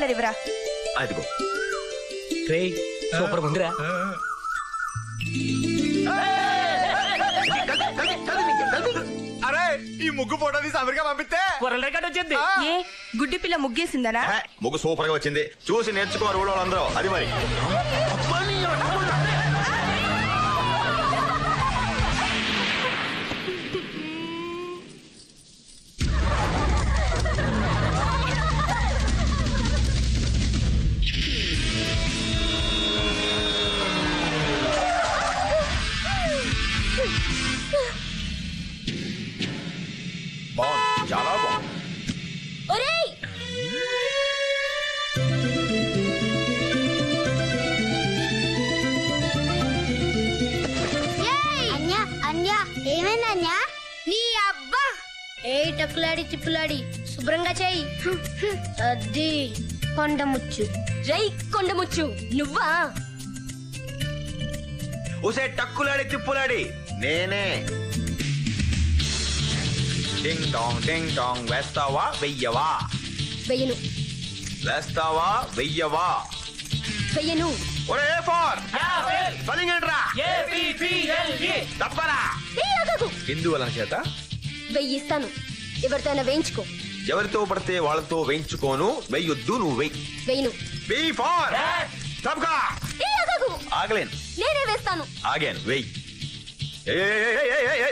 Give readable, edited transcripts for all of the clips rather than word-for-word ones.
Colour ఇవ్వరా. అదిగో super ఉందిరా. అరే ఈ ముగ్గు ఫోటో తీసి అమెరికా పంపిస్తే వచ్చింది. ఏ గుడ్డి పిల్ల ముగ్గేసిందనా? ముగ్గు సూపర్ గా వచ్చింది, చూసి నేర్చుకోరు ఊళ్ళో అందరూ. అది మరి బాగుంది, చాలా బాగుంది. ఏమైందన్యా? నీ అబ్బా ఏ టక్కులాడి తిప్పులాడి శుభ్రంగా చెయ్యి. అది కొండముచ్చు. రై కొండముచ్చు నువ్వా? ఉసే టక్కులాడి తిప్పులాడి నేనే. టింగ్ టాంగ్ వేస్తావా వెయ్యవా? వెయ్యను. వేస్తావా వెయ్యవా? వెయ్యను. ఒరే ఫార్ స్పెల్లింగ్ ఏంట్రా? తప్పరా? హిందువుల చేత వెయ్యిస్తాను, ఎవరితోనైనా వేయించుకో. ఎవరితో పడితే వాళ్ళతో వేయించుకోను. వెయ్యొద్దు, నువ్వు వెయ్యి. వెయ్యను. బి ఫార్ తప్పగా. ఆగలేను. నేనే వేస్తాను. ఆగాను, వెయ్యి.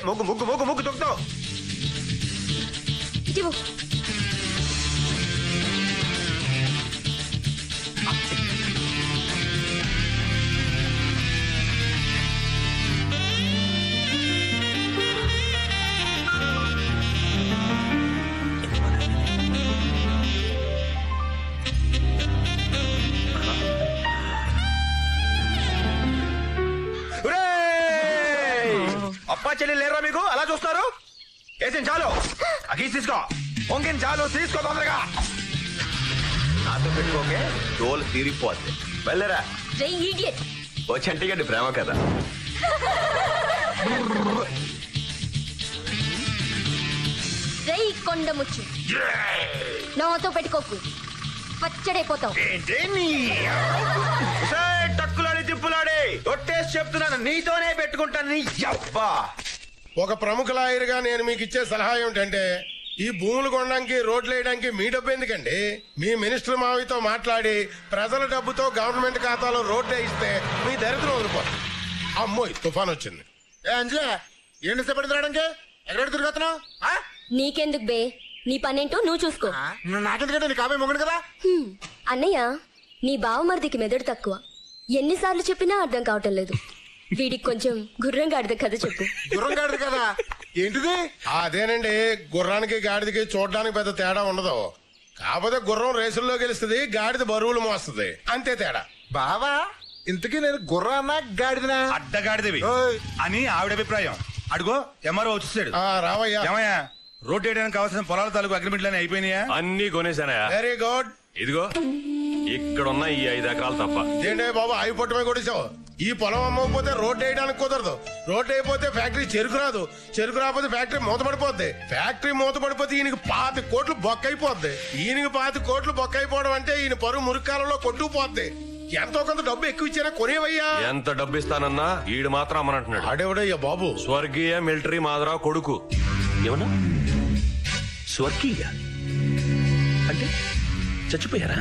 ముగ్గు ముగ్గు ముగ్గు ముగ్గు తొక్కుతావు. ఇదిగో అప్పా చెల్లి లేరా మీకు? అలా చూస్తారు? వేసింది చాలు, అగీసి తీసుకో. పొంగిని చాలు, తీసుకో తొందరగా. నాతో పెట్టుకోకే, తోలు తీరిపోద్ది. వెళ్ళరా ఓ చంటిగడ్డి ప్రేమ కదా. రై కొండముచ్చు నాతో పెట్టుకోకు, పచ్చడైపోతావు. టక్కులాడి తిప్పులాడి తొట్టేసి చెప్తున్నాను, నీతోనే పెట్టుకుంటాను. నీ అబ్బా. ఒక ప్రముఖ లాయర్గా నేను మీకు ఇచ్చే సలహా ఏమిటంటే, ఈ భూములు కొనడానికి రోడ్లు వేయడానికి మీ డబ్బు ఎందుకండి? మీ మినిస్టర్ మావితో మాట్లాడి ప్రజల డబ్బుతో గవర్నమెంట్ ఖాతాలో రోడ్లు వేయిస్తే మీ దరిద్రం వదిలిపోతుంది. అమ్మోయ్ తుఫాన్ వచ్చింది. ఏంటి సేపటి రావడానికి ఎక్కడ తిరుగుతున్నావు? నీకెందుకు బే, నీ పనేంటో నువ్వు చూసుకో. నాకెందుకంటే నీ కాబోయే మొగుడు కదా. అన్నయ్య, నీ బావమరిదికి మెదడు తక్కువ. ఎన్నిసార్లు చెప్పినా అర్థం కావటం లేదు. వీడికి కొంచెం గుర్రం గాడిద కథ చెప్పు. గుర్రం గాడిద కదా? ఏంటిది? అదేనండి, గుర్రానికి గాడిదకి చూడడానికి పెద్ద తేడా ఉండదు. కాకపోతే గుర్రం రేసుల్లో గెలుస్తుంది, గాడిద బరువులు మోస్తుంది, అంతే తేడా. బావా, ఇంతకీ నేను గుర్రానా గాడిదనా? అడ్డగాడిదవి అని ఆవిడ అభిప్రాయం. అడుగో ఎంఆర్ఓ వచ్చేసాడు. రావయ్యా. ఏమయ్యా, రోడ్ వేయడానికి కావాల్సిన పొలాల తాలూకు అగ్రిమెంట్లని అయిపోయినాయా? అన్ని కొనేసానయా. Very good. ఇదిగో ఇక్కడున్న ఈ 5 ఎకరాలు తప్ప. ఏంటే బాబు, అవి పొట్టమే కొట్టేసావు. ఈ పొలం అమ్మకపోతే రోడ్డు వేయడానికి కుదరదు. రోడ్డు అయిపోతే ఫ్యాక్టరీ చెరుకు రాదు. చెరుకు రాకపోతే ఫ్యాక్టరీ మూతపడిపోద్ది. ఫ్యాక్టరీ మూతపడిపోతే ఈయనకి 5 కోట్లు బొక్కైపోద్ది. ఈయనకి 5 కోట్లు బొక్కైపోవడం అంటే ఈయన పరువు మురికాలంలో కొట్టుకుపోద్ది. ఎంతో కొంత డబ్బు ఎక్కువ ఇచ్చారా కొనేవయ్యా. ఎంత డబ్బు ఇస్తానన్నా ఈడు మాత్రం అమ్మనంటున్నాడు. ఆడేవడయ్యా బాబు? స్వర్గీయ మిలిటరీ మాధవరావు కొడుకు. ఏమన్నా? స్వర్గీయ అంటే చచ్చిపోయారా?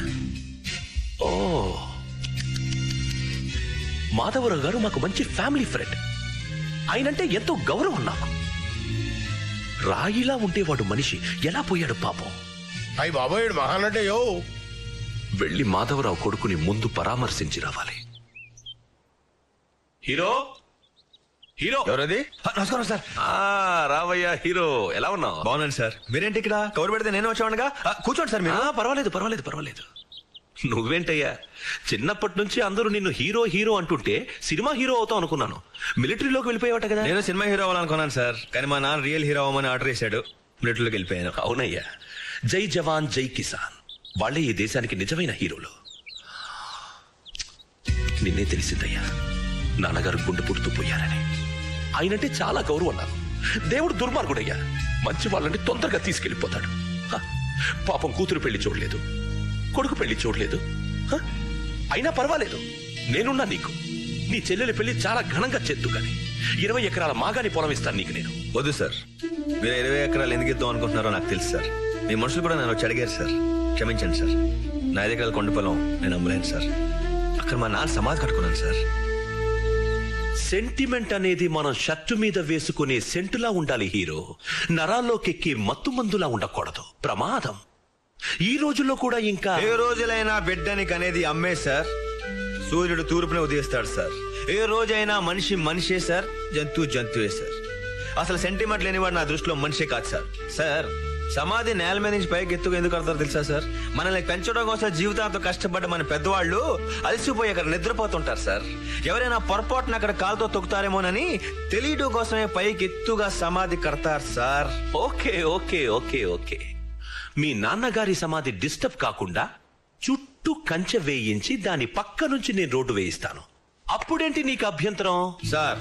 ఓ, మాధవరావు గారు మాకు మంచి ఫ్యామిలీ ఫ్రెండ్. ఆయనంటే ఎంతో గౌరవం నాకు. రాయిలా ఉండేవాడు మనిషి ఎలా పోయాడు పాపం. అయ్యి బాబోయ్, మహానటయో. వెళ్ళి మాధవరావు కొడుకుని ముందు పరామర్శించి రావాలి. Hero, hero. ఎవరది? నమస్కారం సార్. రావయ్యా హీరో, ఎలా ఉన్నావు? బాగున్నాను సార్. మీరేంటి ఇక్కడ? కవర్ పెడితే నేను వచ్చానుగా. కూర్చోండి సార్. మీరు? పర్వాలేదు పర్వాలేదు పర్వాలేదు. నువ్వేంటయ్యా, చిన్నప్పటి నుంచి అందరూ నిన్ను హీరో హీరో అంటుంటే సినిమా హీరో అవుతావు అనుకున్నాను. మిలిటరీలోకి వెళ్ళిపోయావట కదా? నేను సినిమా హీరో అవ్వాలనుకున్నాను సార్, కానీ మా నాన్న రియల్ హీరో అవ్వమని ఆర్డర్ చేశాడు. మిలిటరీలోకి వెళ్ళిపోయాను. అవునయ్యా, జై జవాన్ జై కిసాన్ వాళ్ళే ఈ దేశానికి నిజమైన హీరోలు. నిన్నే తెలిసిందయ్యా, నాన్నగారు గుండె పుడుతూ పోయారని. ఆయనంటే చాలా గౌరవం నాకు. దేవుడు దుర్మార్గుడయ్యా, మంచి వాళ్ళని తొందరగా తీసుకెళ్లిపోతాడు. పాపం కూతురు పెళ్లి చూడలేదు, కొడుకు పెళ్లి చూడలేదు హ? అయినా పర్వాలేదు, నేనున్నా నీకు. నీ చెల్లెలి పెళ్లి చాలా ఘనంగా చేద్దు కానీ 20 ఎకరాల మాగాని పొలం ఇస్తాను నీకు నేను. వద్దు సార్, మీరు 20 ఎకరాలు ఎందుకు ఇద్దాం అనుకుంటున్నారో నాకు తెలుసు సార్. మీ మనుషులు కూడా నన్ను వచ్చి అడిగారు సార్. క్షమించండి సార్, నా 5 ఎకరాల కొండ పొలం నేను అమ్మలేను సార్. అక్కడ మా నాన్న సమాధి కట్టుకున్నాను సార్. సెంటిమెంట్ అనేది మనం షర్టు మీద వేసుకునే సెంటులా ఉండాలి హీరో. నరాల్లోకెక్కి మత్తు మందులా ఉండకూడదు, ప్రమాదం. ఈ రోజుల్లో కూడా ఇంకా ఏ రోజులైనా బిడ్డని కనేది అమ్మే సార్. సూర్యుడు తూర్పునే ఉదయిస్తాడు సార్. ఏ రోజైనా మనిషి మనిషే సార్, జంతువు జంతువే సార్. అసలు సెంటిమెంట్ లేనివాడు నా దృష్టిలో మనిషే కాదు సార్. సార్, సమాధి నేల మీద నుంచి పైకి ఎత్తుకు ఎందుకు కడతారో తెలుసా సార్? మనల్ని పెంచడం కోసం జీవితాంతో కష్టపడ్డ మన పెద్దవాళ్ళు అలసిపోయి అక్కడ నిద్రపోతుంటారు సార్. ఎవరైనా పొరపాటున అక్కడ కాలుతో తొక్కుతారేమోనని తెలియడం కోసమే పైకి ఎత్తుగా సమాధి కడతారు sir. Okay okay okay okay మీ నాన్నగారి సమాధి డిస్టర్బ్ కాకుండా చుట్టూ కంచె వేయించి దాని పక్క నుంచి నేను రోడ్డు వేయిస్తాను. అప్పుడేంటి నీకు అభ్యంతరం? సార్,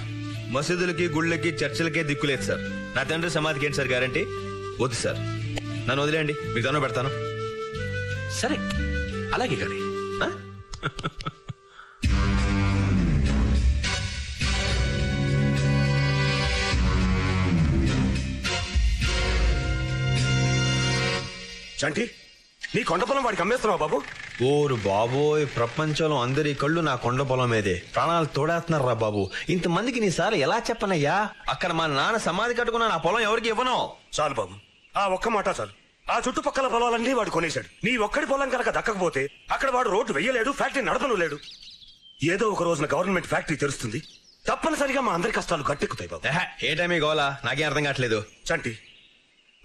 మసీదులకి గుళ్ళకి చర్చిలకే దిక్కులేదు సార్. నా తండ్రి సమాధికి ఏంటి సార్ గ్యారంటీ? వద్దు సార్, నన్ను వదిలేయండి, మీకు దండం పెడతాను. సరే అలాగే కానీ చంటి, నీ కొండ పొలం వాడికి అమ్మేస్తున్నావా బాబు? ఓరు బాబోయ్, ప్రపంచంలో అందరి కళ్ళు నా కొండ పొలం మీదే. ప్రాణాలు తోడేస్తున్నారా బాబు. ఇంతమందికి నీ సార్ ఎలా చెప్పనయ్యా? అక్కడ మా నాన్న సమాధి కట్టుకున్న నా పొలం ఎవరికి ఇవ్వను. చాలు బాబు, ఆ ఒక్క మాట చాలు. ఆ చుట్టుపక్కల పొలాలన్నీ వాడు కొనేశాడు. నీ ఒక్కడి పొలం కనుక దక్కకపోతే అక్కడ వాడు రోడ్డు వెయ్యలేడు, ఫ్యాక్టరీ నడపను లేడు. ఏదో ఒక రోజున గవర్నమెంట్ ఫ్యాక్టరీ తెరుస్తుంది, తప్పనిసరిగా మా అందరి కష్టాలు గట్టెక్కుతాయి బాబు. ఏ టైమే గోలా నాకేం అర్థం కావట్లేదు. చంటి,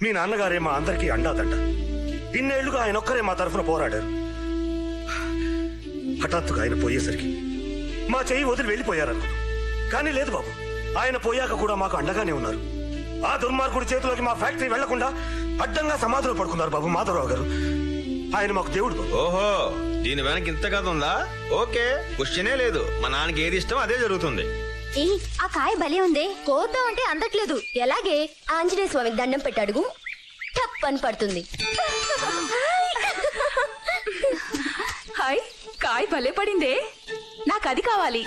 మీ నాన్నగారే మా అందరికీ అండాదంట. ఇన్నేళ్లుగా ఆయన ఒక్కరే మా తరఫున పోరాడారు. హఠాత్తుగా ఆయన పోయేసరికి మా చెయ్యి వదిలి వెళ్ళిపోయారనుకున్నాం. కానీ లేదు బాబు, ఆయన పోయాక కూడా మాకు అండగానే ఉన్నారు. ఆ దుర్మార్గుడి చేతిలోకి మా ఫ్యాక్టరీ వెళ్లకుండా అడ్డంగా సమాధిలో పడుకున్నారు బాబు మాధవరావు గారు. ఆయన మాకు దేవుడు బాబు. ఓహో, దీని వెనక ఇంత కథ ఉందా? ఓకే, క్వశ్చనే లేదు. మా నాన్నకి ఏది ఇష్టం అదే జరుగుతుంది. ఆ కాయ భలే ఉంది, కోద్దాం అంటే అందట్లేదు. ఎలాగే ఆంజనేయ స్వామికి దండం పెట్టాడుగు, టప్ అని పడుతుంది. హాయ్, కాయ భలే పడిందే, నాకు అది కావాలి.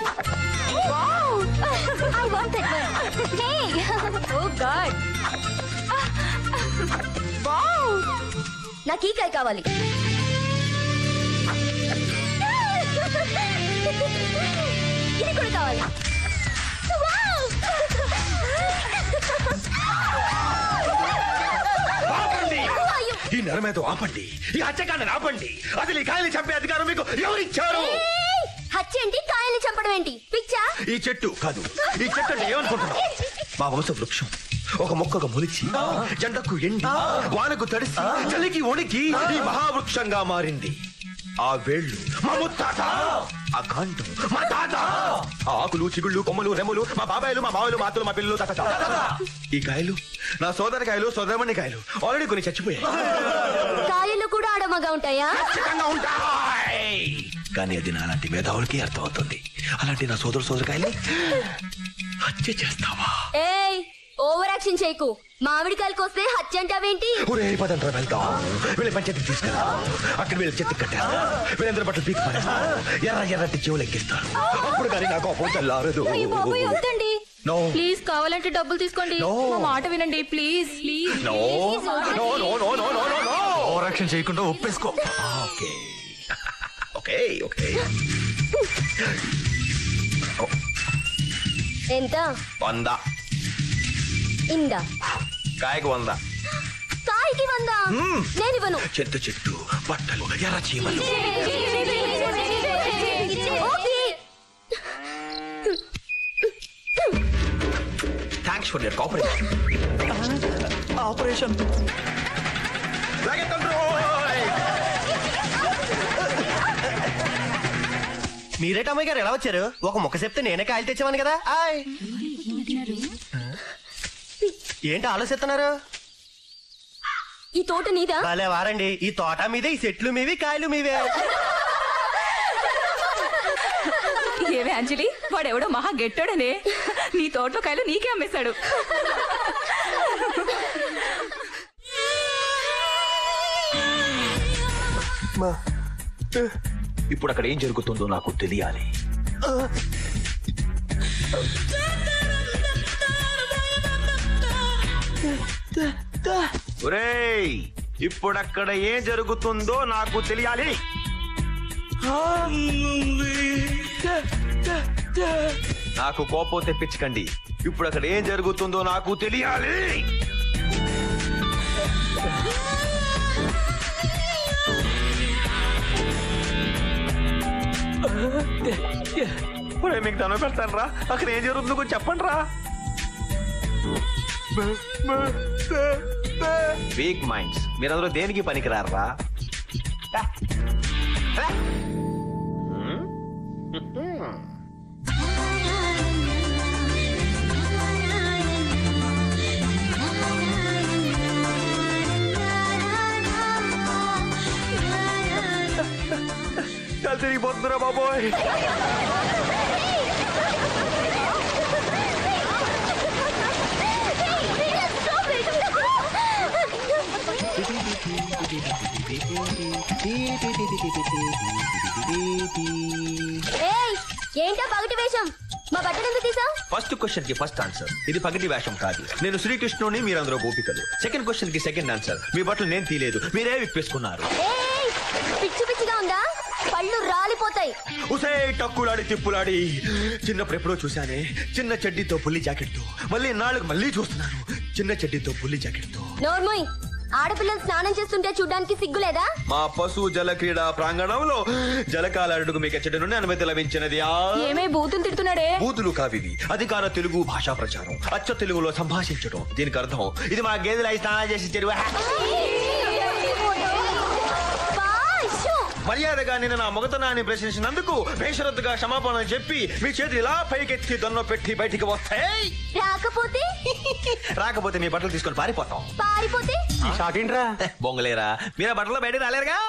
నాకు ఈ కాయ కావాలి. ఇది కూడా కావాలి. ఈ నరమేతో ఆపండి, ఈ హత్యకాన్ని ఆపండి. అసలు ఈ కాయని చంపే అధికారం మీకు ఎవరిచ్చారు? హత్య ఏంటి, కాయల్ని చంపడం ఏంటి? పిచ్చా? ఈ చెట్టు కాదు, ఈ చెట్టు అంటే ఏమనుకుంటున్నావు? మా వంశ వృక్షం ఒక మొక్కగా మొలిచి జెండకు ఎండి వానకు తడిసి చలికి వణికి ఈ మహావృక్షంగా మారింది. ఆ వేళ్ళు మా ముత్తాత, ఆ కాండం మా తాత, ఆ ఆకులు చిగుళ్ళు కొమ్మలు రెమ్మలు మా బాబాయిలు మా బావులు మా అత్తలు మా పిల్లలు తాత. ఈ కాయలు నా సోదరి కాయలు, సోదరమణి కాయలు. ఆల్రెడీ కొన్ని చచ్చిపోయాయి. కాయలు కూడా ఆడమగా ఉంటాయా? ఉంటాయి, కానీ అది నాలాంటి మేధావులకి అర్థమవుతుంది. అలాంటి నా సోదరకాయలు హత్య చేస్తావా? ఏయ్, ఓవర్ యాక్షన్ చేయకు. మామిడికాయలకు వస్తే హత్య అంటావేంటి? ఒరే పదండ్రా వెళ్దాం. వీళ్ళ పంచాయతీ తీసుకెళ్ళా, అక్కడ వీళ్ళ చెత్త కట్టారు. వీళ్ళందరూ బట్టలు పీకి పారేస్తారు, ఎర్ర ఎర్రటి చెవులు ఎక్కిస్తారు. అప్పుడు కానీ నాకు అపోత లారదు. ప్లీజ్, కావాలంటే డబ్బులు తీసుకోండి. మా మాట వినండి ప్లీజ్. ప్లీజ్ ఓవర్ యాక్షన్ చేయకుండా ఒప్పేసుకో. Okay okay okay. ఎంత? 100. ఇందా, కాయకు 100. కాయకి 100. నేనివ్వను. చెట్టు బట్టలు ఎర్ర చీమలు. Thanks for your cooperation. Operation మీరేటమ్మాయి గారు ఎలా వచ్చారు? ఒక మొక్క చెప్తే నేనే కాయలు తెచ్చామని కదా. ఏంటి ఆలోచిస్తున్నారు? ఈ తోట నీదా? భలే వారండి, ఈ తోట మీదే, ఈ చెట్లు మీవి, కాయలు మీవే. ఏవే అంజలి, వాడెవడో మహా గెట్టాడనే నీ తోటలో కాయలు నీకే అమ్మేశాడు. ఇప్పుడు అక్కడ ఏం జరుగుతుందో నాకు తెలియాలి. ఒరేయ్, ఇప్పుడు అక్కడ ఏం జరుగుతుందో నాకు తెలియాలి. నాకు కోపం తెప్పించకండి. ఇప్పుడు అక్కడ ఏం జరుగుతుందో నాకు తెలియాలి. మీకు దండం పెడతాను రా. అక్కడ ఏం జరుగుతుందో కొంచెం చెప్పండి రా. వీక్ మైండ్స్, మీరందరూ దేనికి పనికిరారా? తిరిగిపోతుందిరా బాబోయ్. ఏంటా పగటి వేషం? మా బట్టలు ఎందుకు తీసావు? ఫస్ట్ క్వశ్చన్ కి ఫస్ట్ ఆన్సర్. ఇది పగటి వేషం కాదు. నేను శ్రీకృష్ణుని, మీరందరూ గోపికలు. సెకండ్ క్వశ్చన్ కి సెకండ్ ఆన్సర్. మీ బట్టలు నేను తీయలేదు, మీరే విప్పేసుకున్నారు. పిచ్చి పిచ్చిగా ఉందా? పళ్ళు రాలిపోతాయి. ఉసే టక్కులాడి తిప్పులాడి. చిన్నప్పుడు ఎప్పుడో చూశానే, చిన్న చెడ్డీతో పుల్లి జాకెట్ తో. మళ్ళీ నాలుగు మళ్ళీ చూస్తున్నాను, చిన్న చెడ్డీతో పుల్లి జాకెట్ తో. నోర్మోయ్, ఆడపిల్లలు స్నానం చేస్తుంటే చూడ్డానికి సిగ్గులేదా? మా పశు జల క్రీడా ప్రాంగణంలో జలకాలాడుకు మీకు చెడ్డ నుండి అనుమతి లభించినది. ఏమే బూతులు తిడుతున్నాడే? బూతులు కావివి, అధికార తెలుగు భాషా ప్రచారం, అచ్చ తెలుగులో సంభాషించడం. దీనికి అర్థం ఇది మా గేదెలు అయి స్నానం చేసి చెరువు. మర్యాదగా నేను నా మొగతనాన్ని ప్రశ్నించినందుకు బేషరత్తుగా క్షమాపణ చెప్పి మీ చేతులు ఇలా పైకెత్తి దొన్న పెట్టి బయటికి వస్తాయి. రాకపోతే మీ బట్టలు తీసుకొని పారిపోతాం. పారిపోతే షాకింట్రా బొంగలేరా, మీరు బట్టలు బయట రాలేరుగా.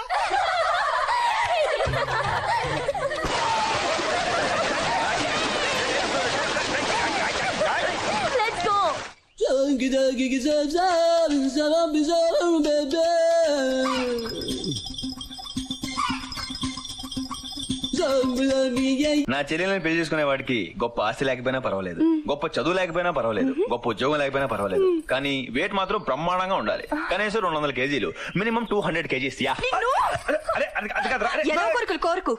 నా చెల్లెలను పెళ్లి చేసుకునే వాడికి గొప్ప ఆస్తి లేకపోయినా పర్వాలేదు, గొప్ప చదువు లేకపోయినా పర్వాలేదు, గొప్ప ఉద్యోగం లేకపోయినా పర్వాలేదు, కానీ వెయిట్ మాత్రం బ్రహ్మాండంగా ఉండాలి. కనీసం 200 కేజీలు, మినిమం 200 కేజీస్. కోరుకు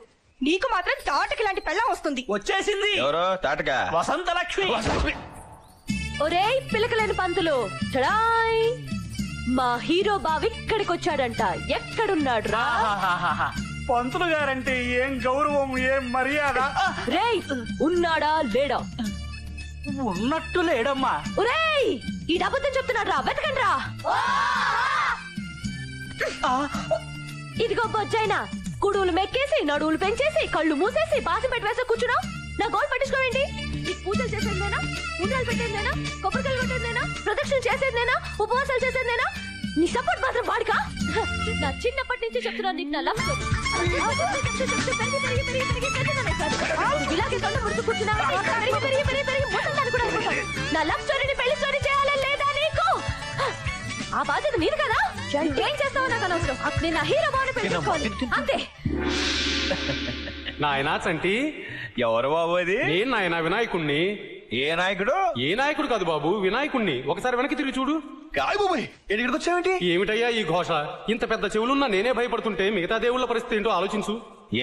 నీకు మాత్రం తాటకి లాంటి పెళ్ళం వస్తుంది. వచ్చేసింది. ఎవరో తాటక? వసంత లక్ష్మి. ఒరేయ్ పిలకలేని పంతులు, చడాయ్ మా హీరో బావి ఇక్కడికి వచ్చాడంట. ఎక్కడున్నాడు రా? పంతులు గారంటే ఏం గౌరవం, ఏం మర్యాద. రేయ్ ఉన్నాడా లేడా? ఉన్నట్టు లేడమ్మా. ఒరేయ్ ఈ డబ్బుతో చెప్తున్నాడు రా, వెతకండి రా. ఇదిగో బొజ్జైనా, కుడువులు మెక్కేసి నడువులు పెంచేసి కళ్ళు మూసేసి బాసి పెట్టి వేసే కూర్చున్నావు. నా గోల్ పట్టించుకోవేంటి? నీకు పూజలు చేసేదేనా, ఉండాలు పెట్టేదేనా, కొబ్బరికాయలు కొట్టేదేనా, ప్రదక్షిణ చేసేదేనా, ఉపవాసాలు చేసేదేనా? నీ సపోర్ట్ మాత్రం వాడికా? నా చిన్నప్పటి నుంచి చెప్తున్నాను నీకు నా లవ్ స్టోరీ. ఇలాగే తొండ ముడుచు కూర్చున్నా నా లవ్ స్టోరీని పెళ్లి స్టోరీ చేయాలని లేదా నీకు? ఆ బాధ్యత నీది కదా. ఏం చేస్తావో నాకు అనవసరం. నేను నా హీరో బాగుని పెళ్లి అంతే. నాయనా చంటి. ఎవరు బాబు అది? నేను నాయన వినాయకుణ్ణి. ఏ నాయకుడు? ఏ నాయకుడు కాదు బాబు, వినాయకుణ్ణి. ఒకసారి వెనక్కి తిరిగి చూడు. ఎక్కడికి వచ్చావేంటి? ఏమిటయ్యా ఈ ఘోష? ఇంత పెద్ద చెవులున్నా నేనే భయపడుతుంటే మిగతా దేవుళ్ళ పరిస్థితి ఏంటో ఆలోచించు.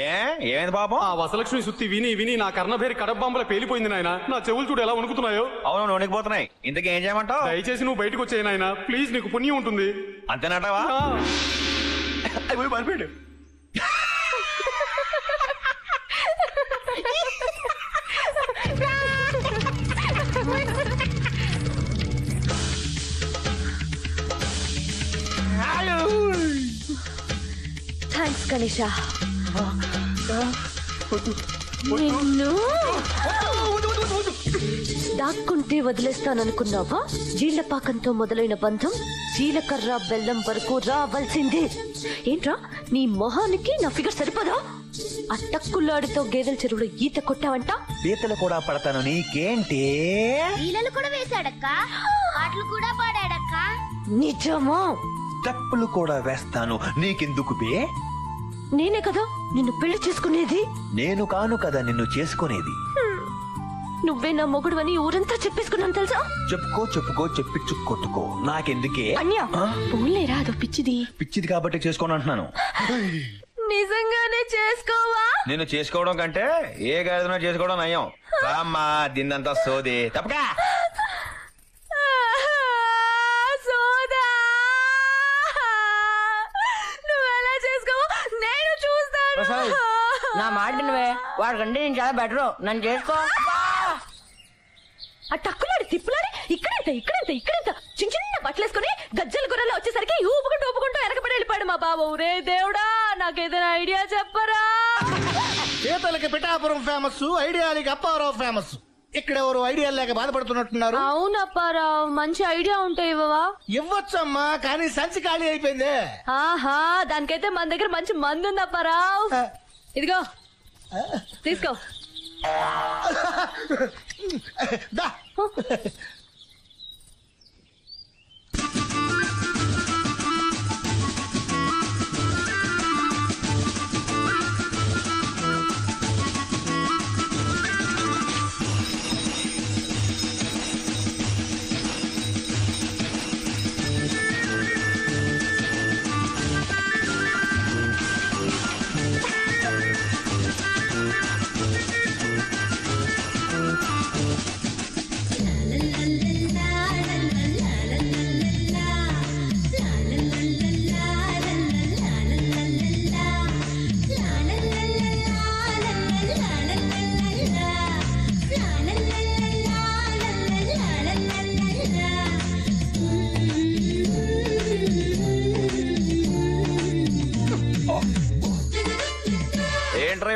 ఏమైంది పాపం? ఆ వసలక్ష్మి సుత్తి విని విని నా కర్ణభేరి కడబాంబల పేలిపోయింది నాయన. నా చెవులు చూడు ఎలా వణుకుతున్నాయో. అవును, వణికిపోతున్నాయి. ఇంతకీ ఏం చేయమంటావు? దయచేసి నువ్వు బయటకు వచ్చాయి నాయన, ప్లీజ్. నీకు పుణ్యం ఉంటుంది. అంతేనటావా? పడిపోయాడు. థ్యాంక్స్ గణేష. నిన్ను దాక్కుంటే వదిలేస్తాననుకున్నావా? జీళ్లపాకంతో మొదలైన బంధం జీలకర్ర బెల్లం వరకు రావాల్సిందే. ఏంట్రా నీ మొహానికి నా ఫిగర్ సరిపదా? ఆ టక్కులాడితో గేదెల చెరువులో ఈత కొట్టావంట. ఈతలు కూడా పడతాను, నీకేంటి? ఈలలు కూడా వేశాడక్క, పాటలు కూడా పాడాడక్క. నిజమా? తప్పులు కూడా వేస్తాను, నీకెందుకు బే? నేనే కదా నిన్ను పెళ్లి చేసుకునేది. నేను కాను కదా నిన్ను చేసుకునేది. నువ్వే నా మొగుడు అని ఊరంతా చెప్పేసుకున్నాను తెలుసా. చెప్పుకో చెప్పుకో చెప్పించు కొట్టుకో, నాకెందుకే. అన్యా పోలేరా, అదో పిచ్చిది. పిచ్చిది కాబట్టి చేసుకోను అంటున్నాను. నిజంగానే చేసుకోవా? నేను చేసుకోవడం కంటే ఏ గాడిదనో చేసుకోవడం నయం. అమ్మా దీన్నంతా సోది తప్పకా. సోదా నువ్వెలా చేసుకోవా నేను చూస్తాను. నా మాట నువ్వే, వాడికంటే నేను చాలా బెటరు, నన్ను చేసుకో. ఆ టక్కులాడి తిప్పులాడి ఇక్కడంత చిన్న చిన్న బట్టలేసుకుని గజ్జల గుర్రలో వచ్చేసరికి ఊపుకుంటూ వెనకబడి వెళ్ళిపోయాడు మా బాబు. రే దేవుడా, నాకేదైనా ఐడియా చెప్పరా? చేతలకి పిఠాపురం ఫేమస్, ఐడియాలకి అప్పారావు ఫేమస్. ఇక్కడ ఎవరు ఐడియా లేక బాధపడుతున్నట్టున్నారు. అవును అప్పారావు, మంచి ఐడియా ఉంటే ఇవ్వవా? ఇవ్వచ్చమ్మా, కానీ సంచి ఖాళీ అయిపోయింది. ఆహా, దానికైతే మన దగ్గర మంచి మందు ఉంది అప్పారావు. ఇదిగో తీసుకో. దా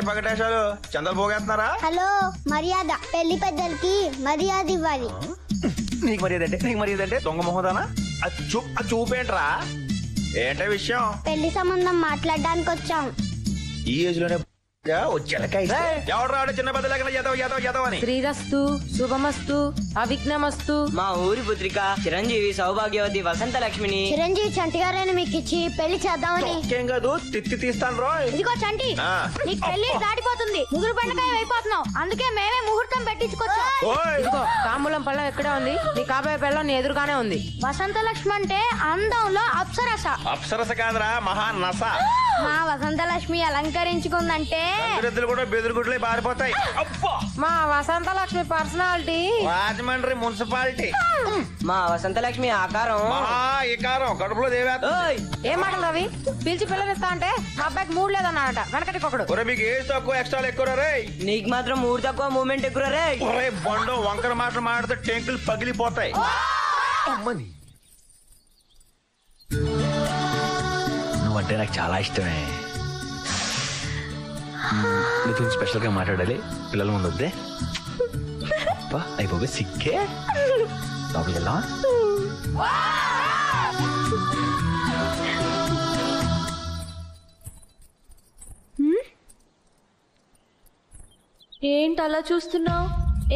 పగటేశాలు చందలు పోగేస్తున్నారా? హలో, మర్యాద పెళ్లి పెద్దలకి మర్యాద ఇవ్వాలి. నీకు మర్యాద అంటే దొంగ మొహదానా? చూపేంట్రా? ఏంటే విషయం? పెళ్లి సంబంధం మాట్లాడడానికి వచ్చాం. ఈ ఏజ్ లోనే ఎవడు రాడు చిన్న పెద్ద లేకుండా యాదవ్ అని. శ్రీరస్తు శుభమస్తు అవిఘ్నమస్తు. మా ఊరి పుత్రిక చిరంజీవి సౌభాగ్యవతి వసంత లక్ష్మిని చిరంజీవి చంటి గారిని మీకు ఇచ్చి పెళ్లి చేద్దామని. ఏం కాదు, తిత్తి తీస్తాను రోయ్. ఇదిగో చంటి, నీకు పెళ్లి దాటిపోతుంది, ముగ్గురు పండుగ అయిపోతున్నావు, అందుకే మేమే ముహూర్తం పెట్టించుకొచ్చాం. ఇదిగో తాంబూలం పళ్ళం ఎక్కడే ఉంది, నీ కాబోయే పెళ్ళం నీ ఎదురుగానే ఉంది. వసంత లక్ష్మి అంటే అందంలో అప్సరస. అప్సరస కాదురా, మహానస. మా వసంత లక్ష్మి అలంకరించుకుందంటే కూడా బెదురుగుడ్లే బారిపోతాయి. మా వసంత లక్ష్మి పర్సనాలిటీ రాజమండ్రి మున్సిపాలిటీ. మా వసంత లక్ష్మి ఆకారం కడుపులో దేవేస్తా. ఏం మాటలు రవి? పిలిచి పిల్లనిస్తా అంటే మా అబ్బాయికి మూడు లేదన్నాడట, వెనకటికొకడు. మీకు ఏజ్ తక్కువ ఎక్స్ట్రా ఎక్కువ రే. నీకు మాత్రం మూడు తక్కువ మూమెంట్ ఎక్కువ రే. బండో వంకర మాటలు మాడితే టెంకులు పగిలిపోతాయి. నువ్వంటే నాకు చాలా ఇష్టమే. నీతో స్పెషల్ గా మాట్లాడాలి, పిల్లల ముందు వద్దే. అయిపోయి సిక్కే లోపలికి వెళ్దామా? ఏంటి అలా చూస్తున్నావు?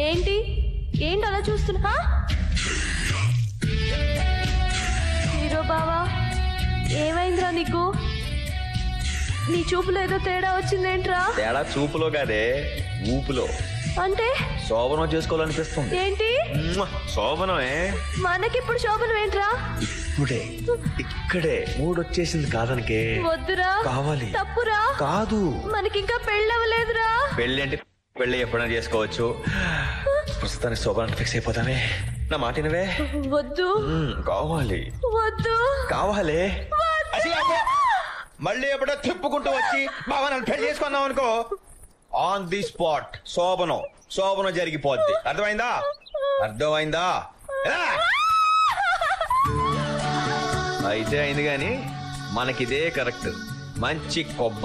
ఏంటి అలా చూస్తున్నా? హీరో బావా, ఏమైందిరా నీకు? నీ చూపులో ఏదో తేడా వచ్చిందేంట్రా? తేడా చూపులో కాదే, ఊపులో. అంటే శోభనం చేసుకోవాలనిపిస్తుంది. ఏంటి శోభనమే? మనకిప్పుడు శోభనం ఏంట్రా? ఇక్కడే మూడొచ్చేసింది కాదనికే. వద్దురా, కావాలి. తప్పురా. కాదు, మనకింకా పెళ్ళవలేదురా. పెళ్ళి అంటే పెళ్ళి ఎప్పుడైనా చేసుకోవచ్చు. ప్రస్తుతానికి శోభనానికి ఫిక్స్ అయిపోతావే. నా మాటినవే. వద్దు. కావాలి. వద్దు. కావాలి. మళ్ళీ ఎప్పుడో తిప్పుకుంటూ వచ్చి బాగా నన్ను పెళ్లి చేసుకున్నావు అనుకో, ఆన్ ది స్పాట్ శోభనం జరిగిపోద్ది. అర్థమైందా? అయితే అయింది గాని మనకిదే కరెక్ట్. మంచి కొబ్బరి